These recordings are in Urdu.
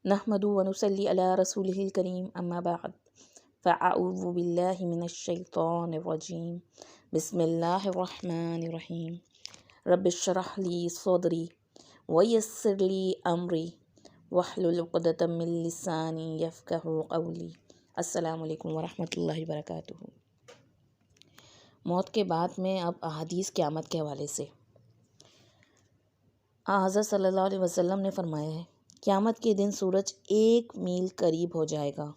نحمدہ ونصلی علی رسولہ الکریم اما بعد فاعوذ باللہ من الشیطان الرجیم بسم اللہ الرحمن الرحیم رب اشرح لی صدری ویسر لی امری واحلل عقدۃ من لسانی یفقہوا قولی۔ السلام علیکم ورحمۃ اللہ وبرکاتہ۔ موت کے بعد میں اب احادیث قیامت کے حوالے سے حضرت صلی اللہ علیہ وسلم نے فرمایا ہے، قیامت کے دن سورج 1 میل قریب ہو جائے گا۔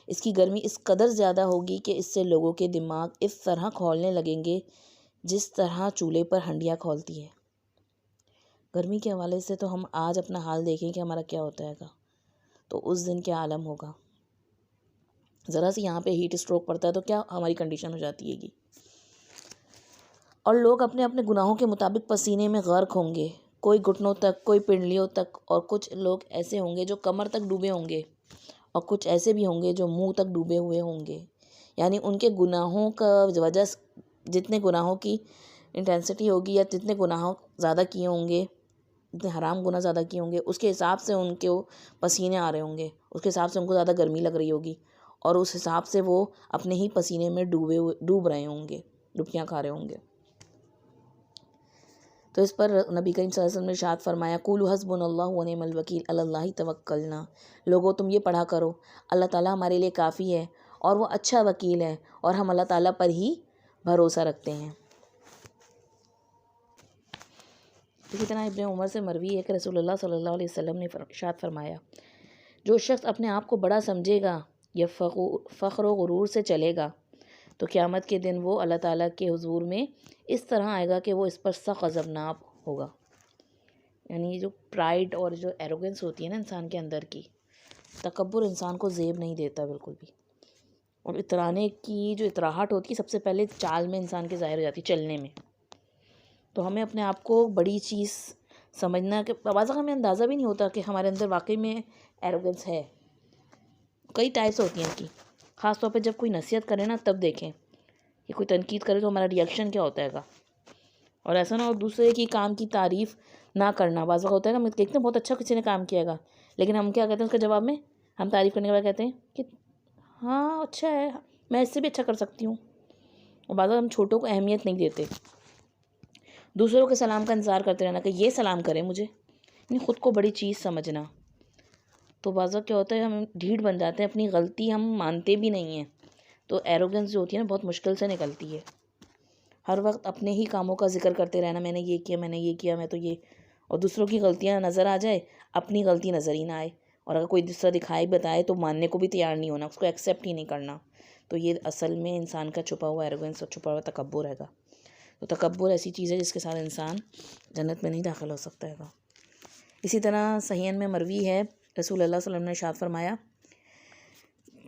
اس کی گرمی اس قدر زیادہ ہوگی کہ اس سے لوگوں کے دماغ اس طرح کھولنے لگیں گے جس طرح چولہے پر ہنڈیاں کھولتی ہے۔ گرمی کے حوالے سے تو ہم آج اپنا حال دیکھیں کہ ہمارا کیا ہوتا ہے گا، تو اس دن کیا عالم ہوگا۔ ذرا سی یہاں پہ ہیٹ اسٹروک پڑتا ہے تو کیا ہماری کنڈیشن ہو جاتی ہے گی، اور لوگ اپنے اپنے گناہوں کے مطابق پسینے میں غرق ہوں گے، کوئی گھٹنوں تک، کوئی پنڈلیوں تک، اور کچھ لوگ ایسے ہوں گے جو کمر تک ڈوبے ہوں گے، اور کچھ ایسے بھی ہوں گے جو منہ تک ڈوبے ہوئے ہوں گے۔ یعنی ان کے گناہوں کا وجہ جتنے گناہوں کی انٹینسٹی ہوگی یا جتنے گناہوں زیادہ کیے ہوں گے، جتنے حرام گناہ زیادہ کیے ہوں گے، اس کے حساب سے ان کے پسینے آ رہے ہوں گے، اس کے حساب سے ان کو زیادہ گرمی لگ رہی ہوگی، اور اس حساب سے وہ اپنے ہی پسینے میں ڈوب رہے ہوں گے، ڈبکیاں کھا رہے ہوں گے۔ تو اس پر نبی کریم صلی اللہ علیہ وسلم نے ارشاد فرمایا، قولوا حسبنا اللہ ونعم الوکیل علی اللہ توکلنا۔ لوگوں تم یہ پڑھا کرو، اللہ تعالیٰ ہمارے لیے کافی ہے اور وہ اچھا وکیل ہے، اور ہم اللہ تعالیٰ پر ہی بھروسہ رکھتے ہیں۔ اسی طرح ابن عمر سے مروی ہے کہ رسول اللہ صلی اللہ علیہ وسلم نے ارشاد فرمایا، جو شخص اپنے آپ کو بڑا سمجھے گا یا فخر و غرور سے چلے گا تو قیامت کے دن وہ اللہ تعالیٰ کے حضور میں اس طرح آئے گا کہ وہ اس پر سخت غضبناک ہوگا۔ یعنی جو پرائیڈ اور جو ایروگنس ہوتی ہے نا انسان کے اندر کی، تکبر انسان کو زیب نہیں دیتا بالکل بھی، اور اترانے کی جو اتراہٹ ہوتی ہے سب سے پہلے چال میں انسان کے ظاہر ہو جاتی ہے، چلنے میں۔ تو ہمیں اپنے آپ کو بڑی چیز سمجھنا کہ بعض اوقات ہمیں اندازہ بھی نہیں ہوتا کہ ہمارے اندر واقعی میں ایروگنس ہے۔ کئی ٹائپس ہوتی ہیں ان کی، خاص طور پہ جب کوئی نصیحت کرے نا تب دیکھیں کہ کوئی تنقید کرے تو ہمارا ریئیکشن کیا ہوتا ہے گا، اور ایسا نہ ہو دوسرے کی کام کی تعریف نہ کرنا۔ بعض وقت ہوتا ہے نا، ہم دیکھتے ہیں بہت اچھا کسی نے کام کیا گا، لیکن ہم کیا کہتے ہیں اس کے جواب میں، ہم تعریف کرنے کے بعد کہتے ہیں کہ ہاں اچھا ہے، میں اس سے بھی اچھا کر سکتی ہوں۔ اور بعض وقت ہم چھوٹوں کو اہمیت نہیں دیتے، دوسروں کے سلام کا انتظار کرتے رہنا کہ یہ سلام کرے مجھے، یعنی خود کو بڑی چیز سمجھنا۔ تو بعض وقت کیا ہوتا ہے، ہم ڈھیٹ بن جاتے ہیں، اپنی غلطی ہم مانتے بھی نہیں ہیں، تو ایروگنس جو ہوتی ہے نا بہت مشکل سے نکلتی ہے۔ ہر وقت اپنے ہی کاموں کا ذکر کرتے رہنا، میں نے یہ کیا، میں نے یہ کیا، میں تو یہ، اور دوسروں کی غلطیاں نظر آ جائے، اپنی غلطی نظر ہی نہ آئے، اور اگر کوئی دوسرا دکھائے بتائے تو ماننے کو بھی تیار نہیں ہونا، اس کو ایکسیپٹ ہی نہیں کرنا۔ تو یہ اصل میں انسان کا چھپا ہوا ایروگنس اور چھپا ہوا تکبر ہے گا۔ تو تکبر ایسی چیز ہے جس کے ساتھ انسان جنت میں نہیں داخل ہو سکتا ہے گا۔ اسی طرح صحیحین میں مروی ہے، رسول اللہ صلی اللہ علیہ وسلم نے ارشاد فرمایا،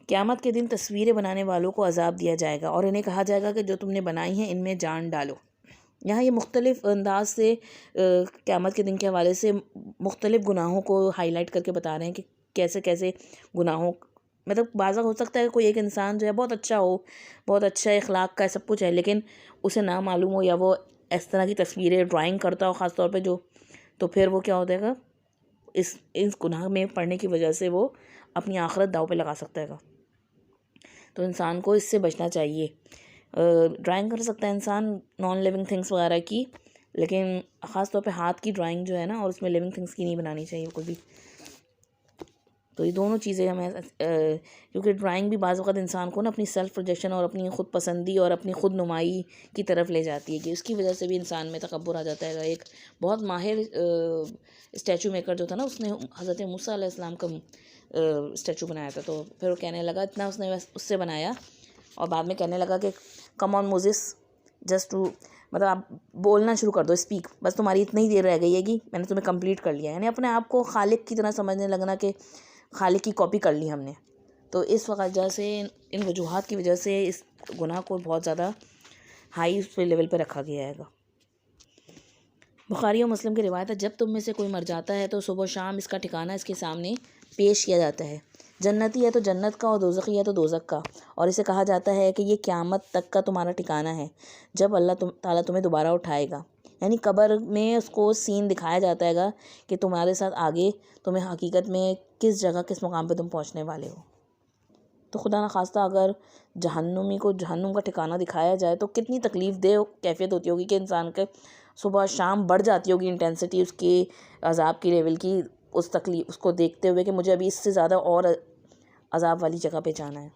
قیامت کے دن تصویریں بنانے والوں کو عذاب دیا جائے گا اور انہیں کہا جائے گا کہ جو تم نے بنائی ہیں ان میں جان ڈالو۔ یہاں یہ مختلف انداز سے قیامت کے دن کے حوالے سے مختلف گناہوں کو ہائی لائٹ کر کے بتا رہے ہیں کہ کیسے کیسے گناہوں، مطلب بعض ہو سکتا ہے کہ کوئی ایک انسان جو ہے بہت اچھا ہو، بہت اچھا اخلاق کا ہے، سب کچھ ہے، لیکن اسے نہ معلوم ہو یا وہ اس طرح کی تصویریں ڈرائنگ کرتا ہو خاص طور پہ جو، تو پھر وہ کیا ہو جائے گا، اس گناہ میں پڑنے کی وجہ سے وہ اپنی آخرت داؤ پہ لگا سکتا ہے گا۔ تو انسان کو اس سے بچنا چاہیے۔ ڈرائنگ کر سکتا ہے انسان نان لیونگ تھنگس وغیرہ کی، لیکن خاص طور پہ ہاتھ کی ڈرائنگ جو ہے نا، اور اس میں لیونگ تھنگس کی نہیں بنانی چاہیے کوئی بھی۔ تو یہ دونوں چیزیں ہمیں، کیونکہ ڈرائنگ بھی بعض وقت انسان کو نا اپنی سیلف پروجیکشن اور اپنی خود پسندی اور اپنی خود نمائی کی طرف لے جاتی ہے، کہ اس کی وجہ سے بھی انسان میں تکبر آ جاتا ہے۔ ایک بہت ماہر اسٹیچو میکر جو تھا نا، اس نے حضرت موسیٰ علیہ السلام کا اسٹیچو بنایا تھا، تو پھر وہ کہنے لگا، اتنا اس نے اس سے بنایا، اور بعد میں کہنے لگا کہ کم آن موزس، جسٹ ٹو، مطلب آپ بولنا شروع کر دو، اسپیک، بس تمہاری اتنی دیر رہ گئی ہے گی، میں نے تمہیں کمپلیٹ کر لیا۔ یعنی اپنے آپ کو خالق کی طرح سمجھنے لگنا کہ خالق کی کاپی کر لی ہم نے۔ تو اس وجہ سے، ان وجوہات کی وجہ سے اس گناہ کو بہت زیادہ ہائی لیول پہ رکھا گیا ہے گا۔ بخاری اور مسلم کی روایت ہے، جب تم میں سے کوئی مر جاتا ہے تو صبح و شام اس کا ٹھکانہ اس کے سامنے پیش کیا جاتا ہے، جنتی ہے تو جنت کا اور دوزخی ہے تو دوزخ کا، اور اسے کہا جاتا ہے کہ یہ قیامت تک کا تمہارا ٹھکانہ ہے، جب اللہ تعالیٰ تمہیں دوبارہ اٹھائے گا۔ یعنی قبر میں اس کو سین دکھایا جاتا ہے گا کہ تمہارے ساتھ آگے تمہیں حقیقت میں کس جگہ کس مقام پہ تم پہنچنے والے ہو۔ تو خدا نخواستہ اگر جہنمی کو جہنم کا ٹھکانہ دکھایا جائے تو کتنی تکلیف دہ کیفیت ہوتی ہوگی کہ انسان کے صبح شام بڑھ جاتی ہوگی انٹینسٹی اس کے عذاب کی لیول کی، اس تکلیف اس کو دیکھتے ہوئے کہ مجھے ابھی اس سے زیادہ اور عذاب والی جگہ پہ جانا ہے۔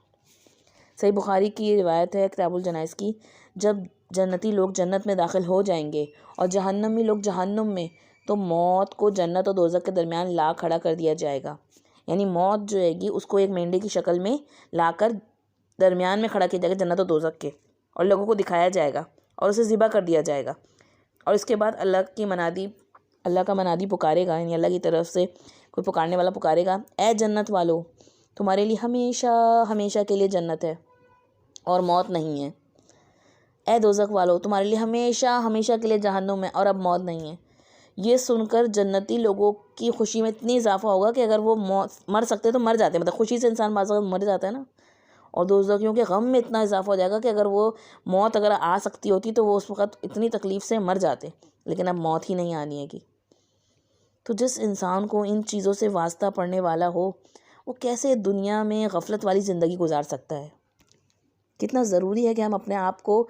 صحیح بخاری کی روایت ہے کتاب الجنائز کی، جب جنتی لوگ جنت میں داخل ہو جائیں گے اور جہنمی لوگ جہنم میں، تو موت کو جنت اور دوزخ کے درمیان لا کھڑا کر دیا جائے گا۔ یعنی موت جو ہے گی اس کو ایک مینڈے کی شکل میں لا کر درمیان میں کھڑا کیا جائے گا جنت اور دوزخ کے، اور لوگوں کو دکھایا جائے گا اور اسے ذبح کر دیا جائے گا، اور اس کے بعد اللہ کا منادی پکارے گا، یعنی اللہ کی طرف سے کوئی پکارنے والا پکارے گا، اے جنت والو تمہارے لیے ہمیشہ ہمیشہ کے لیے جنت ہے اور موت نہیں ہے، اے دوزخ والو تمہارے لیے ہمیشہ ہمیشہ کے لیے جہنم ہے اور اب موت نہیں ہے۔ یہ سن کر جنتی لوگوں کی خوشی میں اتنی اضافہ ہوگا کہ اگر وہ مر سکتے تو مر جاتے ہیں، مطلب خوشی سے انسان بعض وقت مر جاتا ہے نا، اور دوزخیوں کے غم میں اتنا اضافہ ہو جائے گا کہ اگر وہ موت اگر آ سکتی ہوتی تو وہ اس وقت اتنی تکلیف سے مر جاتے، لیکن اب موت ہی نہیں آنی ہے گی۔ تو جس انسان کو ان چیزوں سے واسطہ پڑنے والا ہو وہ کیسے دنیا میں غفلت والی زندگی گزار سکتا ہے؟ کتنا ضروری ہے کہ ہم اپنے آپ کو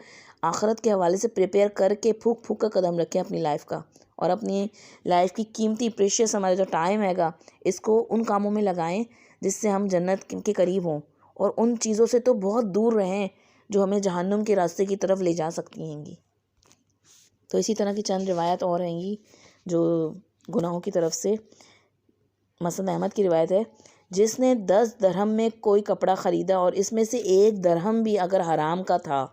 آخرت کے حوالے سے پریپیئر کر کے پھونک پھونک کا قدم رکھیں اپنی لائف کا، اور اپنی لائف کی قیمتی پریشیس ہمارا جو ٹائم ہے گا اس کو ان کاموں میں لگائیں جس سے ہم جنت کے قریب ہوں، اور ان چیزوں سے تو بہت دور رہیں جو ہمیں جہنم کے راستے کی طرف لے جا سکتی ہیں گی۔ تو اسی طرح کی چند روایت اور ہیں گی جو گناہوں کی طرف سے۔ مسند احمد کی روایت ہے، جس نے 10 درہم میں کوئی کپڑا خریدا اور اس میں سے 1 درہم بھی اگر حرام کا تھا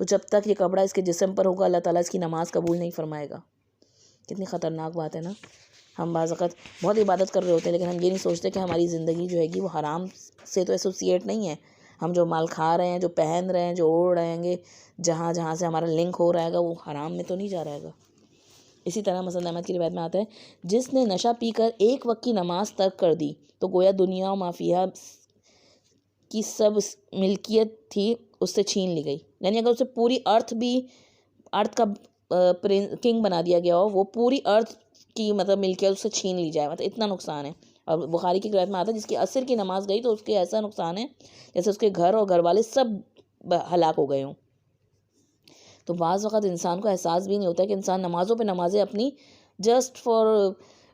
تو جب تک یہ کپڑا اس کے جسم پر ہوگا اللہ تعالیٰ اس کی نماز قبول نہیں فرمائے گا۔ کتنی خطرناک بات ہے نا۔ ہم بعض اوقات بہت عبادت کر رہے ہوتے ہیں لیکن ہم یہ نہیں سوچتے کہ ہماری زندگی جو ہے گی وہ حرام سے تو ایسوسیٹ نہیں ہے۔ ہم جو مال کھا رہے ہیں، جو پہن رہے ہیں، جو اوڑھ رہے ہیں گے، جہاں جہاں سے ہمارا لنک ہو رہا ہے گا وہ حرام میں تو نہیں جا رہے گا۔ اسی طرح مسند احمد کی روایت میں آتا ہے، جس نے نشہ پی کر 1 وقت کی نماز ترک کر دی تو گویا دنیا و مافیہ کی سب ملکیت تھی اس سے چھین لی گئی۔ یعنی اگر اسے پوری ارتھ کا کنگ بنا دیا گیا ہو، وہ پوری ارتھ کی مطلب ملکیت اس سے چھین لی جائے، مطلب اتنا نقصان ہے۔ اور بخاری کی روایت میں آتا ہے، جس کی عصر کی نماز گئی تو اس کے ایسا نقصان ہے جیسے اس کے گھر اور گھر والے سب ہلاک ہو گئے ہوں۔ تو بعض وقت انسان کو احساس بھی نہیں ہوتا کہ انسان نمازوں پہ نمازیں اپنی جسٹ فار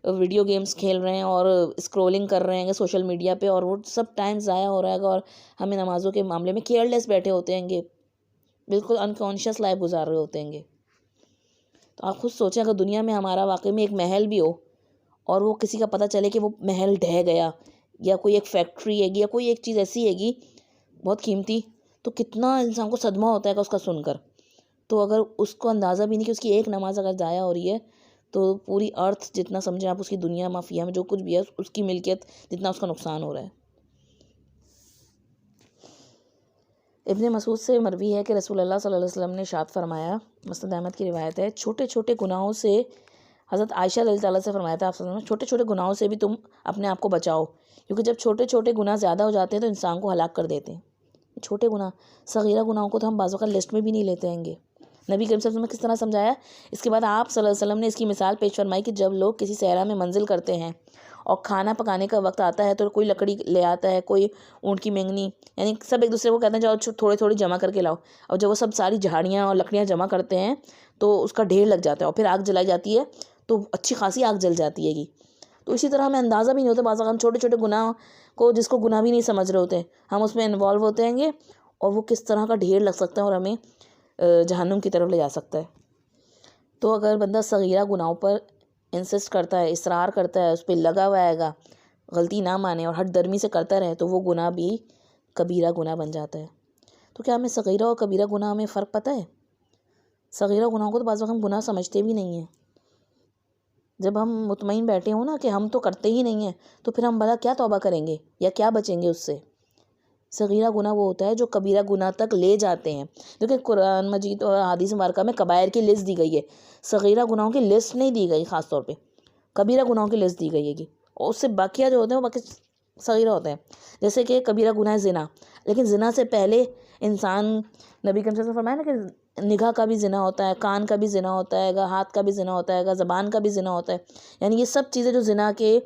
ویڈیو گیمز کھیل رہے ہیں اور اسکرولنگ کر رہے ہیں سوشل میڈیا پہ، اور وہ سب ٹائم ضائع ہو رہا ہے گا، اور ہمیں نمازوں کے معاملے میں کیئر لیس بیٹھے ہوتے ہیں گے، بالکل انکانشیس لائف گزار رہے ہوتے ہیں گے۔ تو آپ خود سوچیں اگر دنیا میں ہمارا واقعی میں ایک محل بھی ہو اور وہ کسی کا پتہ چلے کہ وہ محل ڈھہ گیا، یا کوئی ایک فیکٹری ہے گی، یا کوئی ایک چیز ایسی ہے گی بہت قیمتی، تو کتنا انسان کو صدمہ ہوتا ہے کہ اس کا سن کر۔ تو اگر اس کو اندازہ بھی نہیں کہ اس کی ایک نماز اگر ضائع ہو رہی ہے تو پوری ارتھ جتنا سمجھیں آپ، اس کی دنیا مافیہ میں جو کچھ بھی ہے اس کی ملکیت جتنا اس کا نقصان ہو رہا ہے۔ ابن مسعود سے مروی ہے کہ رسول اللہ صلی اللہ علیہ وسلم نے ارشاد فرمایا، مسند احمد کی روایت ہے، چھوٹے چھوٹے گناہوں سے، حضرت عائشہ رضی اللہ عنہا سے فرمایا تھا آپ صلی اللہ علیہ وسلم، چھوٹے چھوٹے گناہوں سے بھی تم اپنے آپ کو بچاؤ، کیونکہ جب چھوٹے چھوٹے گناہ زیادہ ہو جاتے ہیں تو انسان کو ہلاک کر دیتے ہیں۔ چھوٹے گناہ، صغیرہ گناہوں کو تو ہم بعض وقت لسٹ میں بھی نہیں لیتے ہیں گے۔ نبی کریم صلی اللہ علیہ وسلم نے کس طرح سمجھایا؟ اس کے بعد آپ صلی اللہ علیہ وسلم نے اس کی مثال پیش فرمائی کہ جب لوگ کسی صحرا میں منزل کرتے ہیں اور کھانا پکانے کا وقت آتا ہے تو کوئی لکڑی لے آتا ہے، کوئی اونٹ کی مینگنی، یعنی سب ایک دوسرے کو کہتے ہیں جاؤ تھوڑے تھوڑی جمع کر کے لاؤ، اور جب وہ سب ساری جھاڑیاں اور لکڑیاں جمع کرتے ہیں تو اس کا ڈھیر لگ جاتا ہے اور پھر آگ جلائی جاتی ہے تو اچھی خاصی آگ جل جاتی ہے گی۔ تو اسی طرح ہمیں اندازہ بھی نہیں ہوتا، بعض ہم چھوٹے چھوٹے گناہ کو جس کو گناہ بھی نہیں سمجھ رہے ہوتے ہم اس میں انوالو ہوتے ہیں گے، اور وہ کس طرح کا ڈھیر لگ سکتا ہے اور ہمیں جہنم کی طرف لے جا سکتا ہے۔ تو اگر بندہ صغیرہ گناہوں پر انسسٹ کرتا ہے، اصرار کرتا ہے، اس پہ لگا ہوا ہے گا، غلطی نہ مانے اور ہٹ درمی سے کرتا رہے تو وہ گناہ بھی کبیرہ گناہ بن جاتا ہے۔ تو کیا ہمیں صغیرہ اور کبیرہ گناہ میں فرق پتہ ہے؟ صغیرہ گناہوں کو تو بعض وقت ہم گناہ سمجھتے بھی نہیں ہیں۔ جب ہم مطمئن بیٹھے ہوں نا کہ ہم تو کرتے ہی نہیں ہیں تو پھر ہم بھلا کیا توبہ کریں گے یا کیا بچیں گے اس سے؟ صغیرہ گناہ وہ ہوتا ہے جو کبیرہ گناہ تک لے جاتے ہیں، کیونکہ قرآن مجید اور احادیث مبارکہ میں کبائر کی لسٹ دی گئی ہے، صغیرہ گناہوں کی لسٹ نہیں دی گئی، خاص طور پہ کبیرہ گناہوں کی لسٹ دی گئی ہے گی، اور اس سے باقیہ جو ہوتے ہیں وہ باقی صغیرہ ہوتے ہیں۔ جیسے کہ کبیرہ گناہ زنا، لیکن زنا سے پہلے انسان، نبی کریم صلی اللہ علیہ وسلم نے فرمایا نا کہ نگاہ کا بھی زنا ہوتا ہے، کان کا بھی زنا ہوتا ہے گا، ہاتھ کا بھی زنا ہوتا ہے گا، زبان کا بھی زنا ہوتا ہے. یعنی یہ سب چیزیں جو زنا کے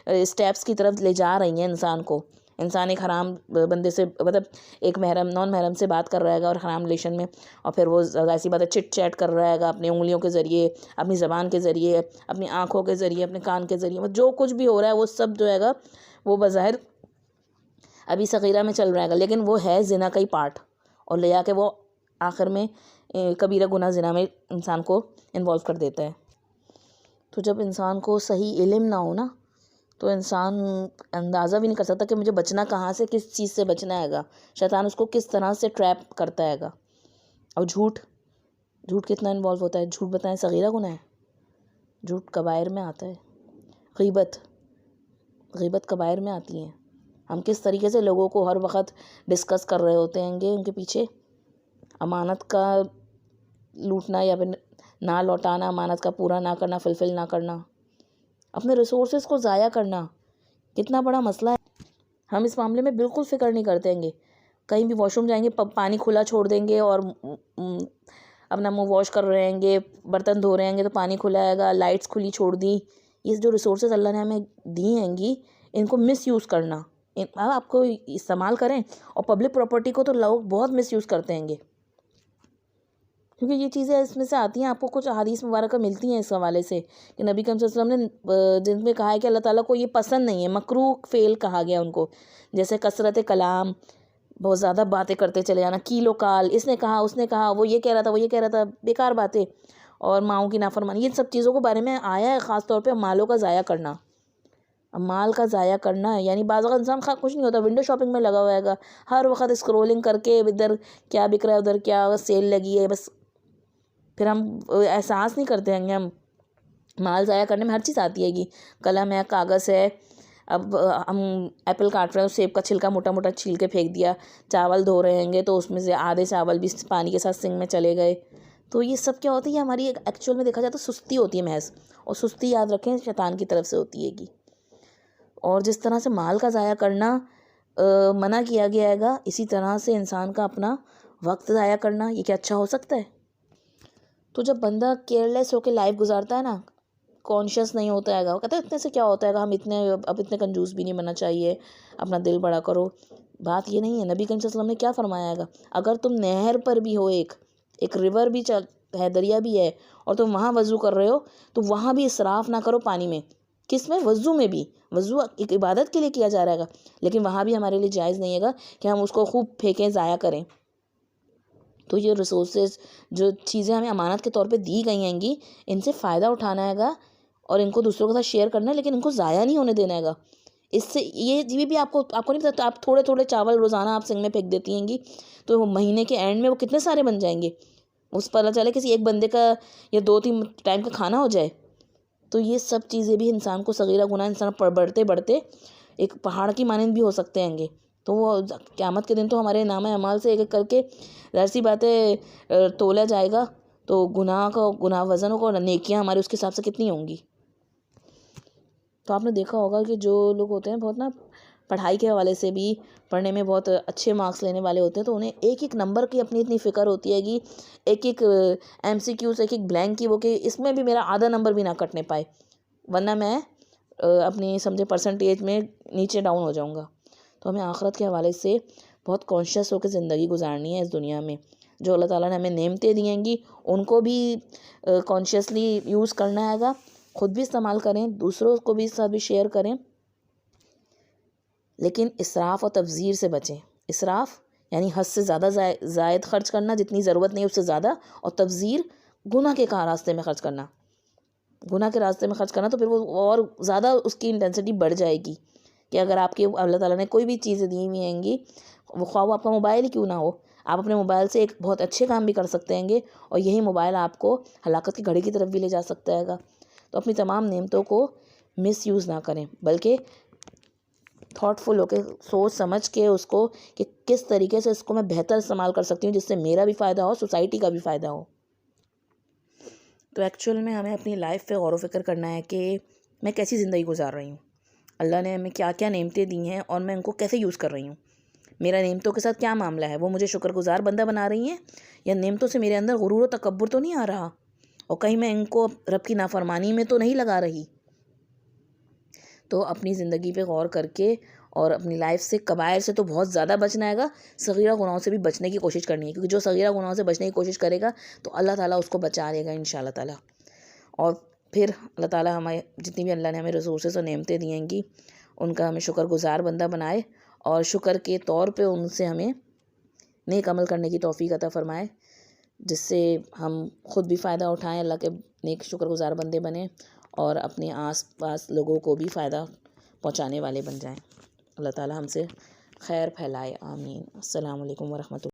اسٹیپس کی طرف لے جا رہی ہیں انسان کو. انسان ایک حرام بندے سے مطلب ایک محرم نان محرم سے بات کر رہا ہے گا اور حرام ریلیشن میں، اور پھر وہ ظاہر سی بات ہے چٹ چیٹ کر رہا ہے گا اپنی انگلیوں کے ذریعے، اپنی زبان کے ذریعے، اپنی آنکھوں کے ذریعے، اپنے کان کے ذریعے، جو کچھ بھی ہو رہا ہے وہ سب جو ہے گا وہ بظاہر ابھی صغیرہ میں چل رہا ہے گا، لیکن وہ ہے زنا کا ہی پارٹ، اور لے جا کے وہ آخر میں کبیرہ گناہ زنا میں انسان کو انوالو کر دیتا ہے. تو جب انسان کو صحیح علم نہ ہو نا تو انسان اندازہ بھی نہیں کر سکتا کہ مجھے بچنا کہاں سے، کس چیز سے بچنا ہے گا، شیطان اس کو کس طرح سے ٹریپ کرتا ہے گا. اور جھوٹ کتنا انوالو ہوتا ہے. جھوٹ بتائیں صغیرہ گناہ ہے، جھوٹ کبائر میں آتا ہے. غیبت کبائر میں آتی ہیں. ہم کس طریقے سے لوگوں کو ہر وقت ڈسکس کر رہے ہوتے ہیں گے ان کے پیچھے. امانت کا لوٹنا یا پھر نہ لوٹانا، امانت کا پورا نہ کرنا، فلفل نہ کرنا، اپنے ریسورسز کو ضائع کرنا کتنا بڑا مسئلہ ہے. ہم اس معاملے میں بالکل فکر نہیں کرتے ہیں گے. کہیں بھی واش روم جائیں گے پانی کھلا چھوڑ دیں گے اور اپنا منہ واش کر رہے ہیں گے، برتن دھو رہے ہیں گے تو پانی کھلا آئے گا، لائٹس کھلی چھوڑ دی. یہ جو ریسورسز اللہ نے ہمیں دی ہیں گی ان کو مس یوز کرنا، آپ کو استعمال کریں. اور پبلک پراپرٹی کو تو لوگ بہت مس یوز کرتے ہیں گے، کیونکہ یہ چیزیں اس میں سے آتی ہیں. آپ کو کچھ احادیث مبارکہ ملتی ہیں اس حوالے سے کہ نبی کریم صلی اللہ علیہ وسلم نے جن میں کہا ہے کہ اللہ تعالیٰ کو یہ پسند نہیں ہے، مکروہ فعل کہا گیا ان کو، جیسے کثرت کلام، بہت زیادہ باتیں کرتے چلے جانا، کیل و کال، اس نے کہا وہ یہ کہہ رہا تھا، بیکار باتیں، اور ماؤں کی نافرمانی. یہ سب چیزوں کے بارے میں آیا ہے خاص طور پہ مالوں کا ضائع کرنا. مال کا ضائع کرنا ہے، یعنی بعض اوقات انسان کچھ نہیں ہوتا، ونڈو شاپنگ میں لگا ہوا ہے گا، ہر وقت اسکرولنگ کر کے ادھر کیا بک رہا ہے ادھر کیا سیل لگی ہے، بس پھر ہم احساس نہیں کرتے ہیں گے. ہم مال ضائع کرنے میں ہر چیز آتی ہے گی، قلم ہے، کاغذ ہے. اب ہم ایپل کاٹ رہے ہیں، سیب کا چھلکا موٹا موٹا چھیل کے پھینک دیا، چاول دھو رہے ہیں تو اس میں سے آدھے چاول بھی پانی کے ساتھ سنک میں چلے گئے. تو یہ سب کیا ہوتی ہے، ہماری ایکچوئل میں دیکھا جائے تو سستی ہوتی ہے محض، اور سستی یاد رکھیں شیطان کی طرف سے ہوتی ہے گی. اور جس طرح سے مال کا ضائع کرنا منع کیا گیا ہے گا، اسی طرح سے انسان کا اپنا وقت ضائع کرنا، یہ کیا اچھا ہو سکتا ہے؟ تو جب بندہ کیئرلیس ہو کے لائف گزارتا ہے نا، کانشیس نہیں ہوتا ہے گا، وہ کہتا ہے اتنے سے کیا ہوتا ہے گا، ہم اتنے کنجوس بھی نہیں بننا چاہیے، اپنا دل بڑا کرو. بات یہ نہیں ہے. نبی کریم صلی اللہ علیہ وسلم نے کیا فرمایا گا، اگر تم نہر پر بھی ہو، ایک ریور بھی ہے، دریا بھی ہے، اور تم وہاں وضو کر رہے ہو تو وہاں بھی اسراف نہ کرو پانی میں. کس میں؟ وضو میں بھی. وضو ایک عبادت کے لیے کیا جا رہا ہے گا، لیکن وہاں بھی ہمارے لیے جائز نہیں ہے گا کہ ہم اس کو خوب پھینکیں، ضائع کریں. تو یہ ریسورسز جو چیزیں ہمیں امانت کے طور پہ دی گئی ہیں گی، ان سے فائدہ اٹھانا ہے گا اور ان کو دوسروں کے ساتھ شیئر کرنا ہے، لیکن ان کو ضائع نہیں ہونے دینا ہے گا. اس سے یہ بھی آپ کو نہیں پتا، آپ تھوڑے تھوڑے چاول روزانہ آپ سنگ میں پھینک دیتی ہیں گی تو مہینے کے اینڈ میں وہ کتنے سارے بن جائیں گے. اس پر اللہ چلے کسی ایک بندے کا یا 2-3 ٹائم کا کھانا ہو جائے. تو یہ سب چیزیں بھی انسان کو صغیرہ گناہ، انسان بڑھتے بڑھتے ایک پہاڑ کی مانند بھی ہو سکتے ہیں گے. تو وہ قیامت کے دن تو ہمارے نامہ اعمال سے ایک ایک کر کے ظاہر سی باتیں تولا جائے گا، تو گناہ وزن کو نیکیاں ہمارے اس کے حساب سے کتنی ہوں گی. تو آپ نے دیکھا ہوگا کہ جو لوگ ہوتے ہیں بہت نا پڑھائی کے حوالے سے بھی پڑھنے میں بہت اچھے مارکس لینے والے ہوتے ہیں، تو انہیں ایک ایک نمبر کی اپنی اتنی فکر ہوتی ہے کہ ایک MCQs، ایک بلینک کی، وہ کہ اس میں بھی میرا آدھا نمبر بھی نہ کٹنے پائے، ورنہ میں اپنی سمجھے پرسنٹیج میں نیچے ڈاؤن ہو جاؤں گا. تو ہمیں آخرت کے حوالے سے بہت کانشیس ہو کے زندگی گزارنی ہے اس دنیا میں. جو اللہ تعالیٰ نے ہمیں نعمتیں دی ہیں گی ان کو بھی کانشیسلی یوز کرنا ہے گا، خود بھی استعمال کریں، دوسروں کو بھی ساتھ بھی شیئر کریں، لیکن اسراف اور تبذیر سے بچیں. اسراف یعنی حد سے زیادہ زائد خرچ کرنا، جتنی ضرورت نہیں اس سے زیادہ، اور تبذیر گناہ کے راستے میں خرچ کرنا. گناہ کے راستے میں خرچ کرنا تو پھر وہ اور زیادہ اس کی انٹینسٹی بڑھ جائے گی. کہ اگر آپ کے اللہ تعالیٰ نے کوئی بھی چیزیں دی ہوئی ہیں گی، وہ خواہ وہ آپ کا موبائل ہی کیوں نہ ہو، آپ اپنے موبائل سے ایک بہت اچھے کام بھی کر سکتے ہیں گے، اور یہی موبائل آپ کو ہلاکت کی گھڑی کی طرف بھی لے جا سکتا ہے گا. تو اپنی تمام نعمتوں کو مس یوز نہ کریں، بلکہ تھاٹ فل ہو کے سوچ سمجھ کے اس کو کہ کس طریقے سے اس کو میں بہتر استعمال کر سکتی ہوں جس سے میرا بھی فائدہ ہو، سوسائٹی کا بھی فائدہ ہو. تو ایکچوئل میں ہمیں اپنی لائف پہ غور و فکر کرنا ہے کہ میں کیسی زندگی گزار رہی ہوں، اللہ نے ہمیں کیا کیا نعمتیں دی ہیں اور میں ان کو کیسے یوز کر رہی ہوں. میرا نعمتوں کے ساتھ کیا معاملہ ہے؟ وہ مجھے شکر گزار بندہ بنا رہی ہیں یا نعمتوں سے میرے اندر غرور و تکبر تو نہیں آ رہا، اور کہیں میں ان کو رب کی نافرمانی میں تو نہیں لگا رہی؟ تو اپنی زندگی پہ غور کر کے اور اپنی لائف سے کبائر سے تو بہت زیادہ بچنا ہے گا، صغیرہ گناہوں سے بھی بچنے کی کوشش کرنی ہے، کیونکہ جو صغیرہ گناہوں سے بچنے کی کوشش کرے گا تو اللہ تعالیٰ اس کو بچا لے گا انشاءاللہ تعالیٰ۔ اور پھر اللہ تعالیٰ ہمیں جتنی بھی اللہ نے ہمیں ریسورسز اور نعمتیں دی ہیں گی ان کا ہمیں شکر گزار بندہ بنائے، اور شکر کے طور پہ ان سے ہمیں نیک عمل کرنے کی توفیق عطا فرمائے، جس سے ہم خود بھی فائدہ اٹھائیں، اللہ کے نیک شکر گزار بندے بنیں، اور اپنے آس پاس لوگوں کو بھی فائدہ پہنچانے والے بن جائیں۔ اللہ تعالیٰ ہم سے خیر پھیلائے، آمین۔ السلام علیکم ورحمۃ اللہ۔